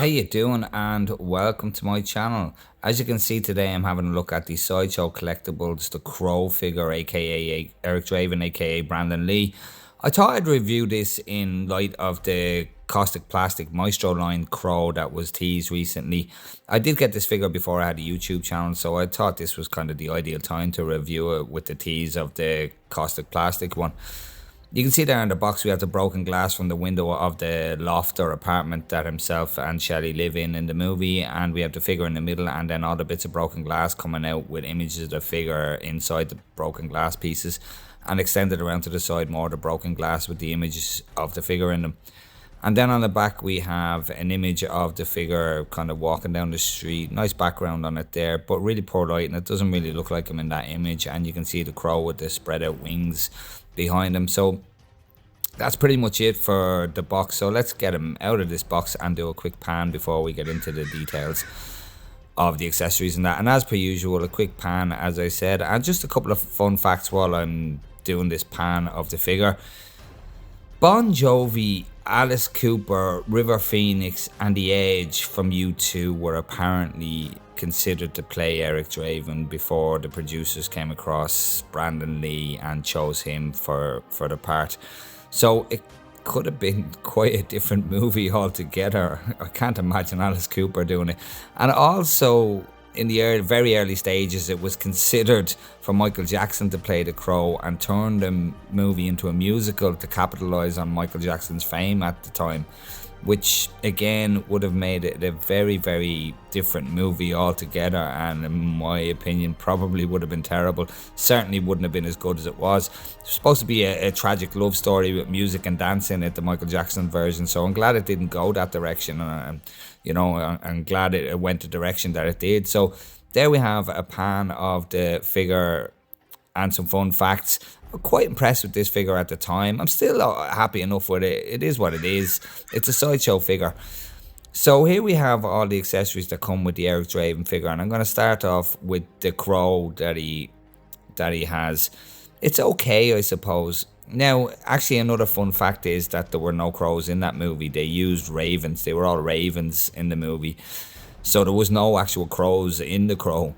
you doing, and welcome to my channel. As you can see today, I'm having a look at the Sideshow Collectibles The Crow figure, aka Eric Draven, aka Brandon Lee. I thought I'd review this in light of the caustic plastic Maestro line Crow that was teased recently. I did get this figure before I had a YouTube channel, so I thought this was kind of the ideal time to review it with the tease of the caustic plastic one. You can see there in the box we have the broken glass from the window of the loft or apartment that himself and Shelley live in the movie, and we have the figure in the middle, and then all the bits of broken glass coming out with images of the figure inside the broken glass pieces, and extended around to the side more the broken glass with the images of the figure in them. And then on the back we have an image of the figure kind of walking down the street. Nice background on it there, but really poor light, and it doesn't really look like him in that image. And you can see the crow with the spread out wings behind him. So that's pretty much it for the box. So let's get him out of this box and do a quick pan before we get into the details of the accessories and that. And as per usual, a quick pan, as I said, and just a couple of fun facts while I'm doing this pan of the figure. Bon Jovi, Alice Cooper, River Phoenix and The Edge from U2 were apparently considered to play Eric Draven before the producers came across Brandon Lee and chose him for the part. So it could have been quite a different movie altogether. I can't imagine Alice Cooper doing it. And also, in the very early stages, it was considered for Michael Jackson to play the Crow and turn the movie into a musical to capitalize on Michael Jackson's fame at the time, which again would have made it a very, very different movie altogether, and in my opinion probably would have been terrible. Certainly wouldn't have been as good as it was. It's supposed to be a tragic love story with music and dancing at the Michael Jackson version, so I'm glad it didn't go that direction, and you know, I'm glad it went the direction that it did. So there we have a pan of the figure and some fun facts. I'm quite impressed with this figure at the time. I'm still happy enough with it. It is what it is. It's a Sideshow figure. So here we have all the accessories that come with the Eric Draven figure, and I'm going to start off with the crow that he has. It's okay, I suppose. Now, actually, another fun fact is that there were no crows in that movie. They used ravens. They were all ravens in the movie. So there was no actual crows in the crow.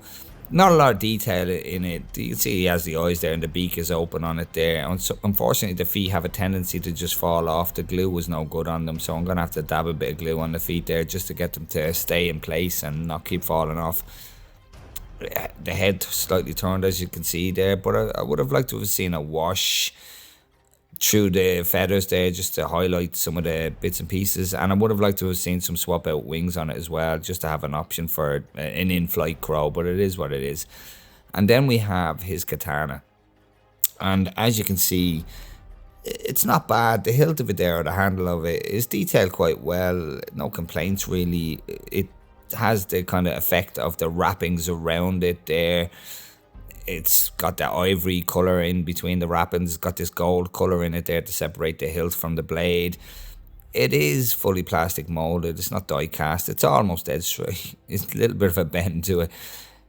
Not a lot of detail in it. You can see he has the eyes there and the beak is open on it there. And so, unfortunately, the feet have a tendency to just fall off. The glue was no good on them, so I'm going to have to dab a bit of glue on the feet there just to get them to stay in place and not keep falling off. The head slightly turned, as you can see there, but I would have liked to have seen a wash through the feathers there just to highlight some of the bits and pieces, and I would have liked to have seen some swap out wings on it as well, just to have an option for an in-flight crow, but it is what it is. And then we have his katana, and as you can see, it's not bad. The hilt of it there, or the handle of it, is detailed quite well. No complaints really. It has the kind of effect of the wrappings around it there. It's got that ivory colour in between the wrappings. It's got this gold colour in it there to separate the hilt from the blade. It is fully plastic moulded. It's not die cast. It's almost dead straight. It's a little bit of a bend to it.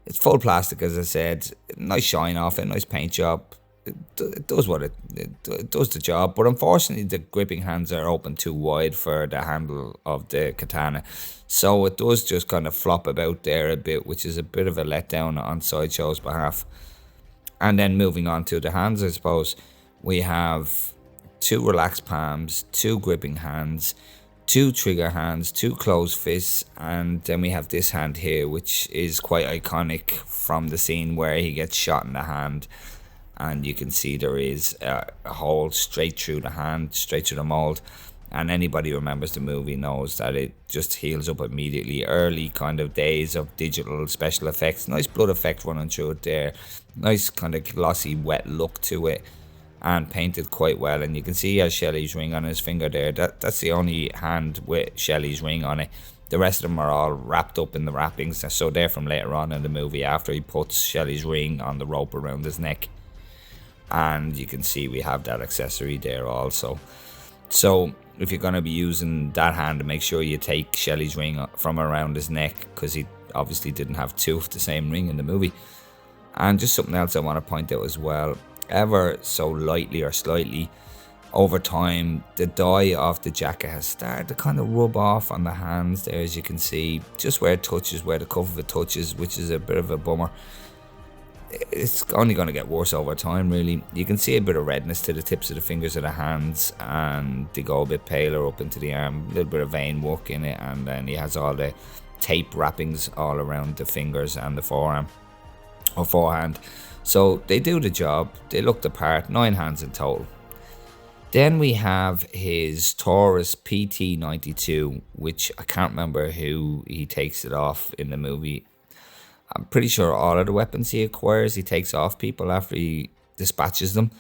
It's full plastic, as I said. Nice shine off it. Nice paint job. It does what it does the job. But unfortunately, the gripping hands are open too wide for the handle of the katana. So it does just kind of flop about there a bit, which is a bit of a letdown on Sideshow's behalf. And then moving on to the hands, I suppose, we have 2 relaxed palms, 2 gripping hands, 2 trigger hands, 2 closed fists, and then we have this hand here, which is quite iconic from the scene where he gets shot in the hand. And you can see there is a hole straight through the hand, straight through the mold. And anybody who remembers the movie knows that it just heals up immediately. Early kind of days of digital special effects. Nice blood effect running through it there. Nice kind of glossy, wet look to it. And painted quite well. And you can see he has Shelley's ring on his finger there. That's the only hand with Shelley's ring on it. The rest of them are all wrapped up in the wrappings. So they're from later on in the movie, after he puts Shelley's ring on the rope around his neck. And you can see we have that accessory there also. So if you're going to be using that hand, to make sure you take Shelley's ring from around his neck, because he obviously didn't have 2 of the same ring in the movie. And just something else I want to point out as well, ever so lightly or slightly, over time, the dye of the jacket has started to kind of rub off on the hands there, as you can see, just where it touches, where the cuff of it touches, which is a bit of a bummer. It's only going to get worse over time, really. You can see a bit of redness to the tips of the fingers of the hands, and they go a bit paler up into the arm, a little bit of vein work in it, and then he has all the tape wrappings all around the fingers and the forearm or forehand. So they do the job, they look the part. 9 hands in total. Then we have his Taurus PT92, which I can't remember who he takes it off in the movie. I'm pretty sure all of the weapons he acquires, he takes off people after he dispatches them.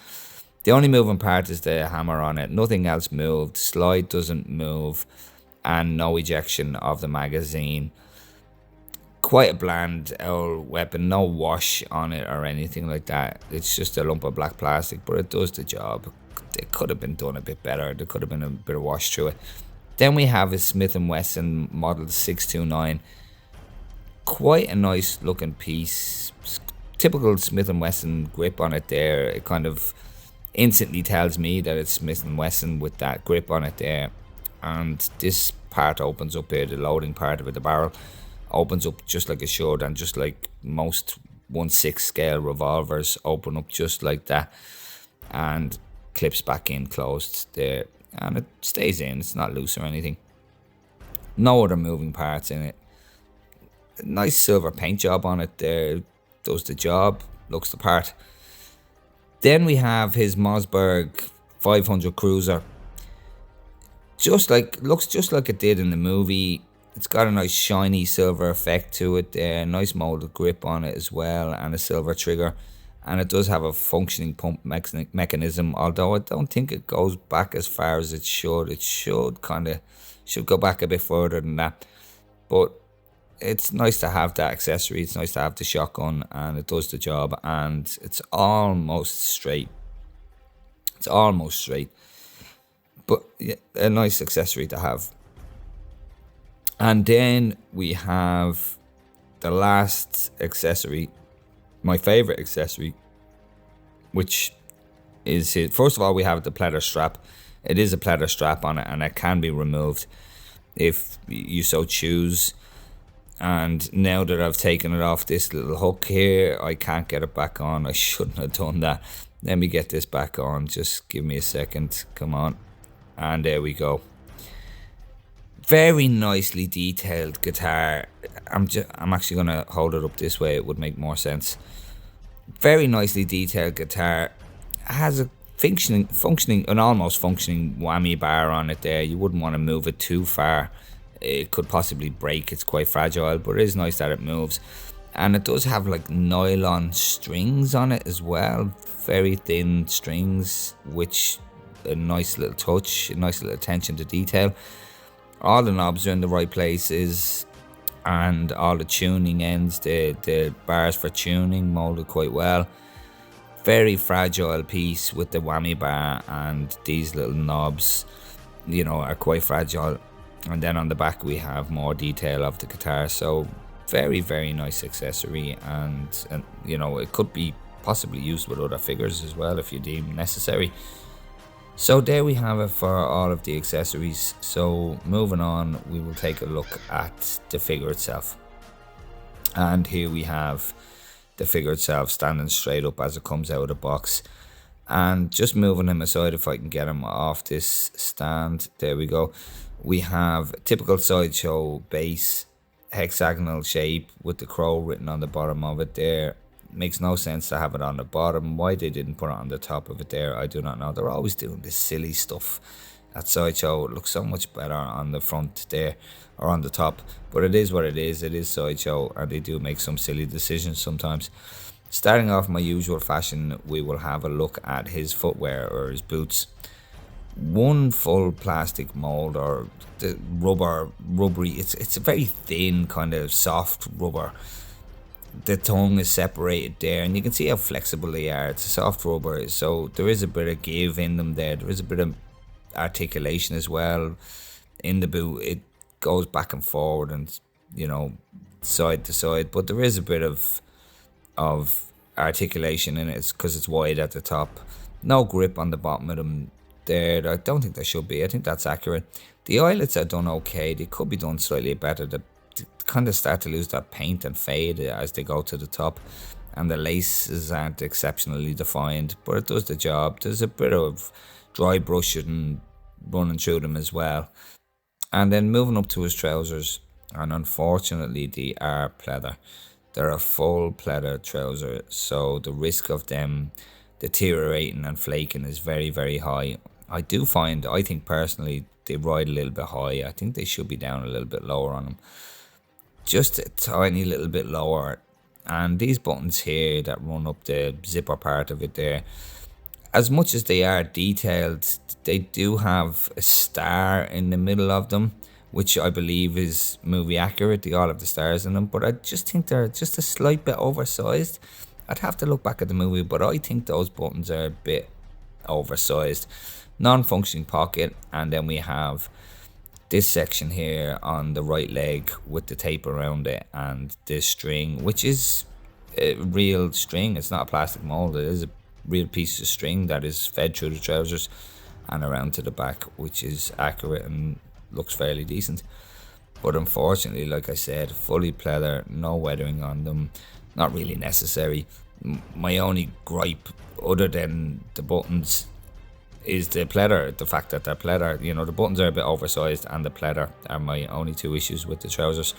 The only moving part is the hammer on it. Nothing else moved. Slide doesn't move. And no ejection of the magazine. Quite a bland old weapon. No wash on it or anything like that. It's just a lump of black plastic, but it does the job. It could have been done a bit better. There could have been a bit of wash through it. Then we have a Smith & Wesson Model 629. Quite a nice looking piece. Typical Smith & Wesson grip on it there. It kind of instantly tells me that it's Smith & Wesson with that grip on it there. And this part opens up here, the loading part of it, the barrel, opens up just like it should, and just like most 1/6 scale revolvers open up just like that. And clips back in closed there, and it stays in. It's not loose or anything. No other moving parts in it. Nice silver paint job on it there. Does the job. Looks the part. Then we have his Mossberg 500 Cruiser. Looks just like it did in the movie. It's got a nice shiny silver effect to it there. Nice molded grip on it as well, and a silver trigger. And it does have a functioning pump mechanism, although I don't think it goes back as far as it should. It should go back a bit further than that. But it's nice to have that accessory. It's nice to have the shotgun, and it does the job. And it's almost straight. But yeah, a nice accessory to have. And then we have the last accessory, my favorite accessory, which is it. First of all, we have the pleather strap. It is a pleather strap on it, and it can be removed if you so choose. And now that I've taken it off this little hook here, I can't get it back on. I shouldn't have done that. Let me get this back on. Just give me a second. Come on. And there we go. Very nicely detailed guitar. I'm actually going to hold it up this way. It would make more sense. Very nicely detailed guitar. It has a an almost functioning whammy bar on it there. You wouldn't want to move it too far. It could possibly break. It's quite fragile, but it is nice that it moves. And it does have like nylon strings on it as well. Very thin strings, which a nice little touch, a nice little attention to detail. All the knobs are in the right places, and all the tuning ends, the bars for tuning molded quite well. Very fragile piece with the whammy bar, and these little knobs, are quite fragile. And then on the back we have more detail of the guitar. So very, very nice accessory, and it could be possibly used with other figures as well if you deem necessary. So there we have it for all of the accessories. So moving on, we will take a look at the figure itself. And here we have the figure itself standing straight up as it comes out of the box. And just moving him aside, if I can get him off this stand. There we go. We have a typical Sideshow base, hexagonal shape with the crow written on the bottom of it there. Makes no sense to have it on the bottom. Why they didn't put it on the top of it there, I do not know. They're always doing this silly stuff at Sideshow. It looks so much better on the front there, or on the top. But it is what it is. It is Sideshow, and they do make some silly decisions sometimes. Starting off my usual fashion, we will have a look at his footwear, or his boots. One full plastic mold, or the rubbery. It's a very thin kind of soft rubber. The tongue is separated there, and you can see how flexible they are. It's a soft rubber, so there is a bit of give in them there. There is a bit of articulation as well in the boot. It goes back and forward and side to side, but there is a bit of articulation in it because it's wide at the top. No grip on the bottom of them. there. I don't think there should be. I think that's accurate. The eyelets are done okay. They could be done slightly better. They kind of start to lose that paint and fade as they go to the top. And the laces aren't exceptionally defined, but it does the job. There's a bit of dry brushing running through them as well. And then moving up to his trousers, and unfortunately they are pleather. They're a full pleather trouser, so the risk of them deteriorating and flaking is very, very high. I think personally, they ride a little bit high. I think they should be down a little bit lower on them. Just a tiny little bit lower. And these buttons here that run up the zipper part of it there, as much as they are detailed, they do have a star in the middle of them, which I believe is movie accurate. They all have the stars in them, but I just think they're just a slight bit oversized. I'd have to look back at the movie, but I think those buttons are a bit oversized. Non-functioning pocket, and then we have this section here on the right leg with the tape around it, and this string, which is a real string. It's not a plastic mold. It is a real piece of string that is fed through the trousers and around to the back, which is accurate and looks fairly decent. But unfortunately, like I said, fully pleather, no weathering on them, not really necessary. My only gripe, other than the buttons, is the pleather, the fact that they're pleather. You know, the buttons are a bit oversized, and the pleather are my only two issues with the trousers.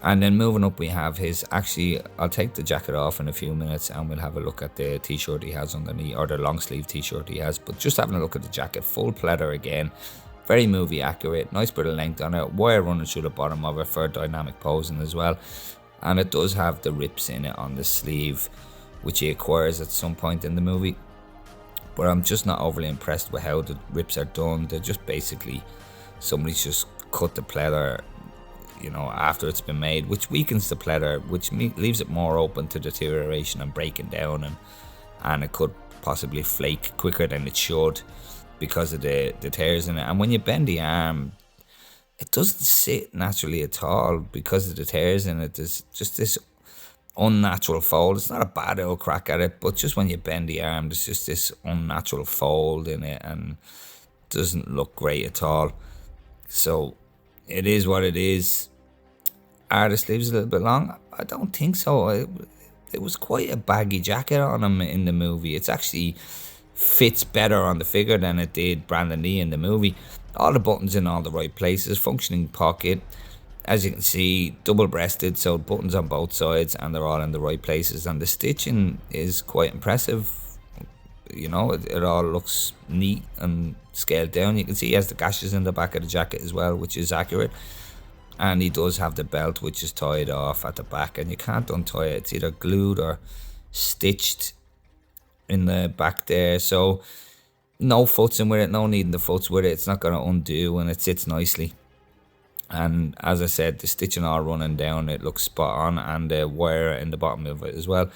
And then moving up, we have his, actually, I'll take the jacket off in a few minutes and we'll have a look at the t-shirt he has underneath, or the long sleeve t-shirt he has. But just having a look at the jacket, full pleather again, very movie accurate, nice bit of length on it, wire running through the bottom of it for dynamic posing as well. And it does have the rips in it on the sleeve, which he acquires at some point in the movie. But I'm just not overly impressed with how the rips are done. They're just basically, somebody's just cut the pleather, you know, after it's been made, which weakens the pleather, which leaves it more open to deterioration and breaking down, and it could possibly flake quicker than it should because of the tears in it. And when you bend the arm, it doesn't sit naturally at all because of the tears in it. There's just this unnatural fold. It's not a bad old crack at it, but just when you bend the arm, there's just this unnatural fold in it and it doesn't look great at all. So it is what it is. Are the sleeves a little bit long? I don't think so. It was quite a baggy jacket on him in the movie. It actually fits better on the figure than it did Brandon Lee in the movie. All the buttons in all the right places, functioning pocket. As you can see, double-breasted, so buttons on both sides, and they're all in the right places. And the stitching is quite impressive. You know, it all looks neat and scaled down. You can see he has the gashes in the back of the jacket as well, which is accurate. And he does have the belt, which is tied off at the back, and you can't untie it. It's either glued or stitched in the back there. So no futzing with it, no needing the futz with it. It's not going to undo, and it sits nicely. And as I said, the stitching all running down, it looks spot on, and the wire in the bottom of it as well.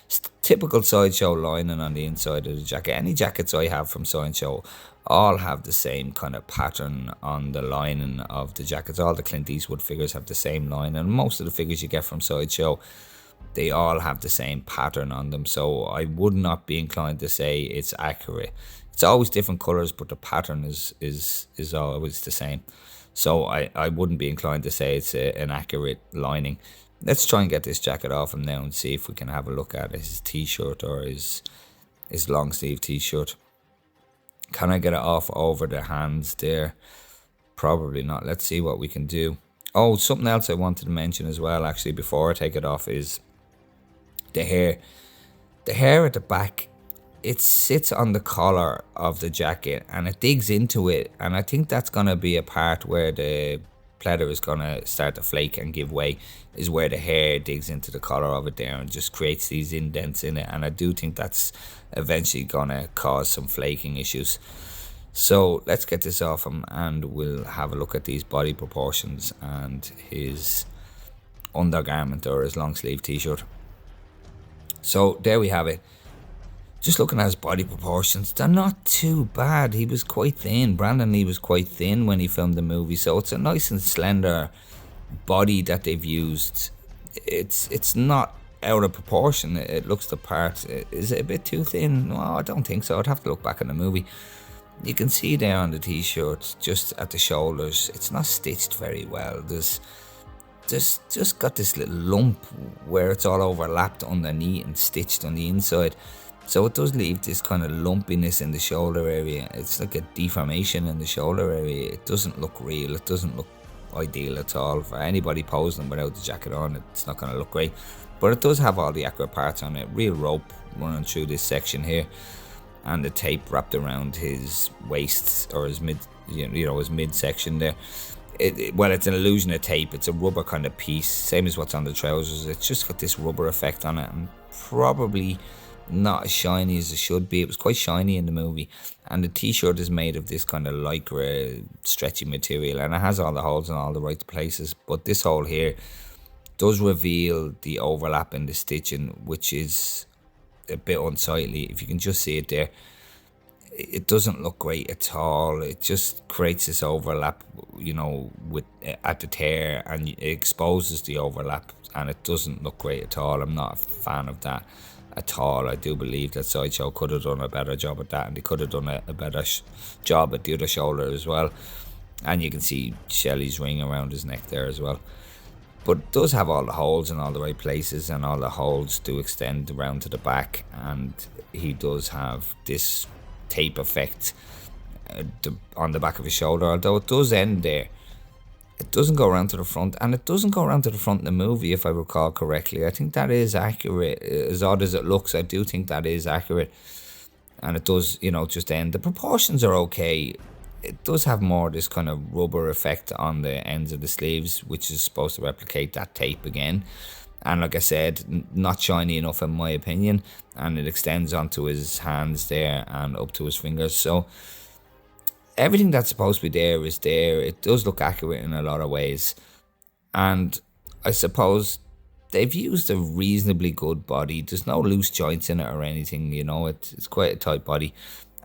It's typical Sideshow lining on the inside of the jacket. Any jackets I have from Sideshow all have the same kind of pattern on the lining of the jackets. All the Clint Eastwood figures have the same line, and most of the figures you get from Sideshow, they all have the same pattern on them. So I would not be inclined to say it's accurate. It's always different colours, but the pattern is always the same. So I wouldn't be inclined to say it's an accurate lining. Let's try and get this jacket off him now and see if we can have a look at his t-shirt or his long sleeve t-shirt. Can I get it off over the hands there? Probably not. Let's see what we can do. Oh, something else I wanted to mention as well, actually, before I take it off, is the hair. The hair at the back, it sits on the collar of the jacket and it digs into it, and I think that's going to be a part where the pleather is going to start to flake and give way, is where the hair digs into the collar of it there and just creates these indents in it, and I do think that's eventually going to cause some flaking issues. So let's get this off him and we'll have a look at these body proportions and his undergarment or his long sleeve t-shirt. So there we have it. Just looking at his body proportions, they're not too bad. He was quite thin. Brandon Lee was quite thin when he filmed the movie, so it's a nice and slender body that they've used. It's not out of proportion. It looks the part. Is it a bit too thin? No, I don't think so. I'd have to look back in the movie. You can see there on the t-shirt, just at the shoulders, it's not stitched very well. There's just got this little lump where it's all overlapped underneath and stitched on the inside. So it does leave this kind of lumpiness in the shoulder area. It's like a deformation in the shoulder area. It doesn't look real. It doesn't look ideal at all. For anybody posing without the jacket on, it's not going to look great. But it does have all the accurate parts on it. Real rope running through this section here, and the tape wrapped around his waist or his his midsection there. Well, it's an illusion of tape. It's a rubber kind of piece, same as what's on the trousers. It's just got this rubber effect on it, and probably not as shiny as it should be. It was quite shiny in the movie, and the t-shirt is made of this kind of lycra stretchy material, and it has all the holes in all the right places. But this hole here does reveal the overlap in the stitching, which is a bit unsightly. If you can just see it there, it doesn't look great at all. It just creates this overlap, with at the tear, and it exposes the overlap, and it doesn't look great at all. I'm not a fan of that at all. I do believe that Sideshow could have done a better job at that, and they could have done a better job at the other shoulder as well. And you can see Shelley's ring around his neck there as well. But it does have all the holes in all the right places, and all the holes do extend around to the back, and he does have this tape effect on the back of his shoulder, although it does end there. It doesn't go around to the front, and it doesn't go around to the front in the movie, if I recall correctly. I think that is accurate. As odd as it looks, I do think that is accurate. And it does, just end. The proportions are okay. It does have more this kind of rubber effect on the ends of the sleeves, which is supposed to replicate that tape again. And like I said, not shiny enough in my opinion. And it extends onto his hands there and up to his fingers. So everything that's supposed to be there is there. It does look accurate in a lot of ways. And I suppose they've used a reasonably good body. There's no loose joints in it or anything, it's quite a tight body.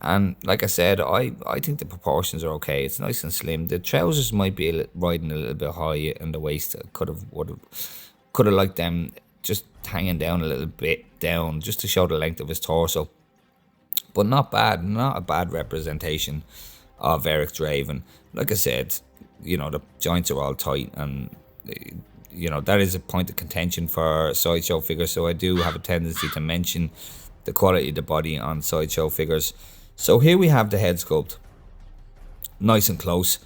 And like I said, I think the proportions are okay. It's nice and slim. The trousers might be riding a little bit high in the waist. Could have liked them just hanging down a little bit down, just to show the length of his torso. But not bad. Not a bad representation of Eric Draven. Like I said, the joints are all tight, and that is a point of contention for Sideshow figures. So I do have a tendency to mention the quality of the body on Sideshow figures. So here we have the head sculpt, nice and close.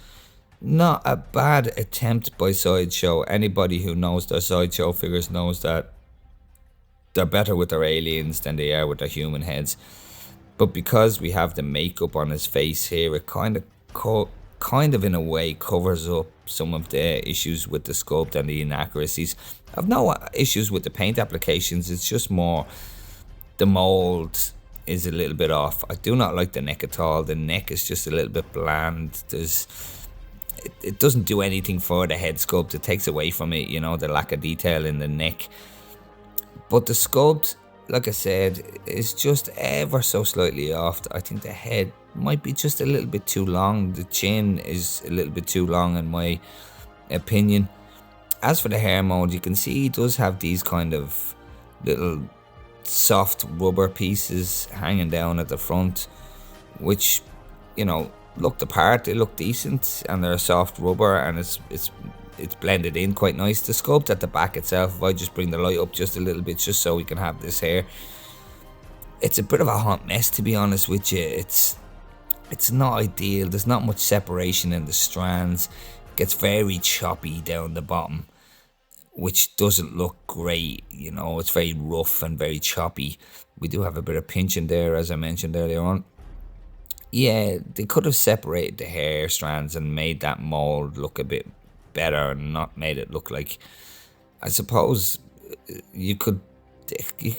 Not a bad attempt by Sideshow. Anybody who knows their Sideshow figures knows that they're better with their aliens than they are with their human heads. But because we have the makeup on his face here, it kind of in a way covers up some of the issues with the sculpt and the inaccuracies. I've no issues with the paint applications. It's just more the mold is a little bit off. I do not like the neck at all. The neck is just a little bit bland. It doesn't do anything for the head sculpt. It takes away from it, the lack of detail in the neck. But the sculpt, like I said, is just ever so slightly off. I think the head might be just a little bit too long. The chin is a little bit too long in my opinion. As for the hair mold, you can see he does have these kind of little soft rubber pieces hanging down at the front, which look the part. They look decent, and they're soft rubber, and it's blended in quite nice. The sculpt at the back itself, if I just bring the light up just a little bit just so we can have this hair, it's a bit of a hot mess, to be honest with you. It's not ideal. There's not much separation in the strands. It gets very choppy down the bottom, which doesn't look great. It's very rough and very choppy. We do have a bit of pinching there, as I mentioned earlier on. Yeah, they could have separated the hair strands and made that mold look a bit better, and not made it look like, I suppose you could,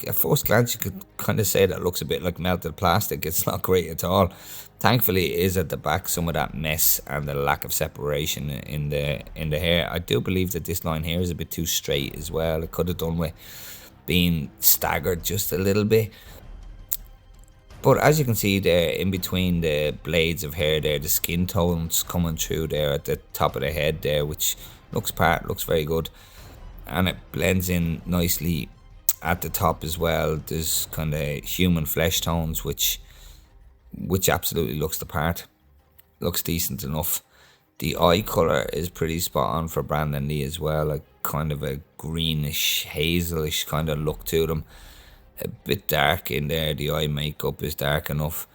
at first glance you could kind of say that it looks a bit like melted plastic. It's not great at all. Thankfully it is at the back, some of that mess and the lack of separation in the hair. I do believe that this line here is a bit too straight as well. It could have done with being staggered just a little bit. But as you can see there, in between the blades of hair there, the skin tones coming through there at the top of the head there, which looks very good. And it blends in nicely at the top as well. There's kind of human flesh tones, which which absolutely looks the part. Looks decent enough. The eye colour is pretty spot on for Brandon Lee as well, like kind of a greenish, hazelish kind of look to them. A bit dark in there, the eye makeup is dark enough,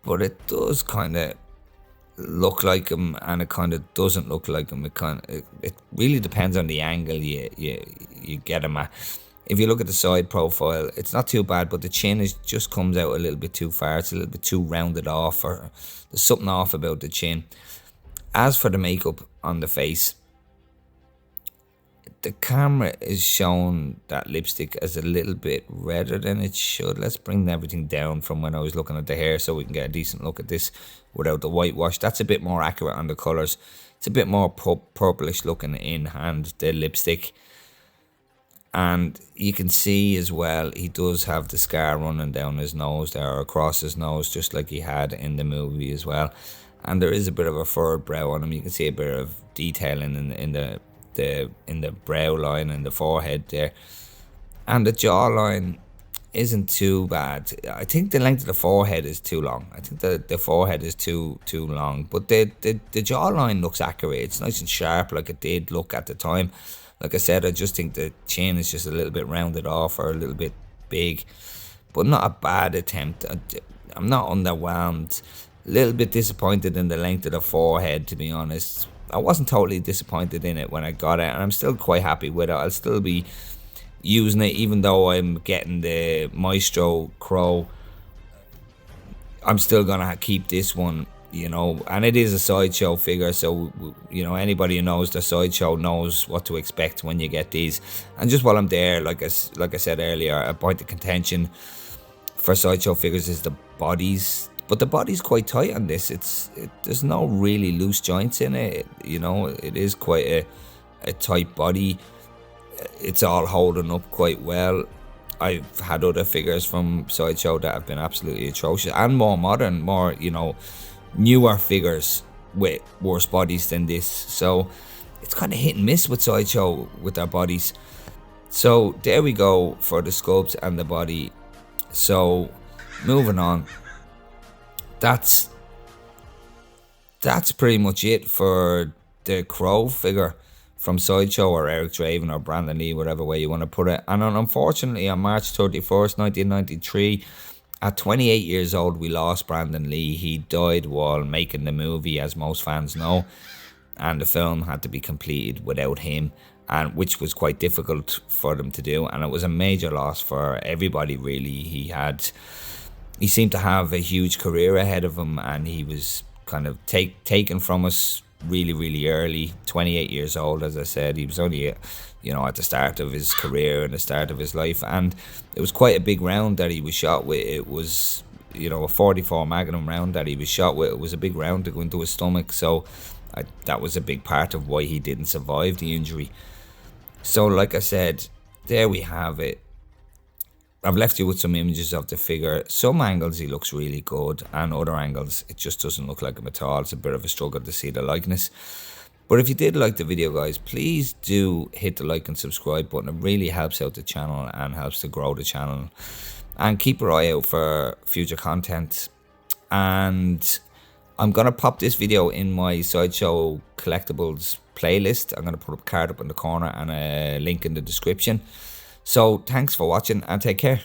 but it does kind of look like him, and it kind of doesn't look like him. It really depends on the angle you get him at. If you look at the side profile, it's not too bad, but the chin just comes out a little bit too far. It's a little bit too rounded off, or there's something off about the chin. As for the makeup on the face, the camera is showing that lipstick as a little bit redder than it should. Let's bring everything down from when I was looking at the hair so we can get a decent look at this without the whitewash. That's a bit more accurate on the colours. It's a bit more purplish looking in hand, the lipstick. And you can see as well, he does have the scar running down his nose there, or across his nose, just like he had in the movie as well. And there is a bit of a furrowed brow on him. You can see a bit of detailing in the brow line and the forehead there. And the jawline isn't too bad. I think the length of the forehead is too long. I think the forehead is too long. But the jawline looks accurate. It's nice and sharp like it did look at the time. Like I said, I just think the chin is just a little bit rounded off, or a little bit big. But not a bad attempt. I'm not underwhelmed. A little bit disappointed in the length of the forehead, to be honest. I wasn't totally disappointed in it when I got it, and I'm still quite happy with it. I'll still be using it, even though I'm getting the Maestro Crow. I'm still gonna keep this one, you know, and it is a Sideshow figure, so, you know, anybody who knows the Sideshow knows what to expect when you get these. And just while I'm there, like I said earlier, a point of contention for Sideshow figures is the bodies. But the body's quite tight on this. There's no really loose joints in it. You know, it is quite a tight body. It's all holding up quite well. I've had other figures from Sideshow that have been absolutely atrocious, and more modern, more, you know, newer figures with worse bodies than this. So it's kind of hit and miss with Sideshow with their bodies. So there we go for the sculpt and the body. So moving on. That's pretty much it for the Crow figure from Sideshow, or Eric Draven, or Brandon Lee, whatever way you want to put it. And unfortunately, on March 31st, 1993, at 28 years old, we lost Brandon Lee. He died while making the movie, as most fans know, and the film had to be completed without him, and which was quite difficult for them to do, and it was a major loss for everybody, really. He seemed to have a huge career ahead of him, and he was kind of taken from us really, really early. 28 years old, as I said. He was only, you know, at the start of his career and the start of his life, and it was quite a big round that he was shot with. It was, you know, a 44 Magnum round that he was shot with. It was a big round to go into his stomach, so that was a big part of why he didn't survive the injury. So, like I said, there we have it. I've left you with some images of the figure. Some angles he looks really good, and other angles it just doesn't look like him at all. It's a bit of a struggle to see the likeness. But if you did like the video, guys, please do hit the like and subscribe button. It really helps out the channel and helps to grow the channel. And keep your eye out for future content. And I'm going to pop this video in my Sideshow Collectibles playlist. I'm going to put a card up in the corner and a link in the description. So thanks for watching, and take care.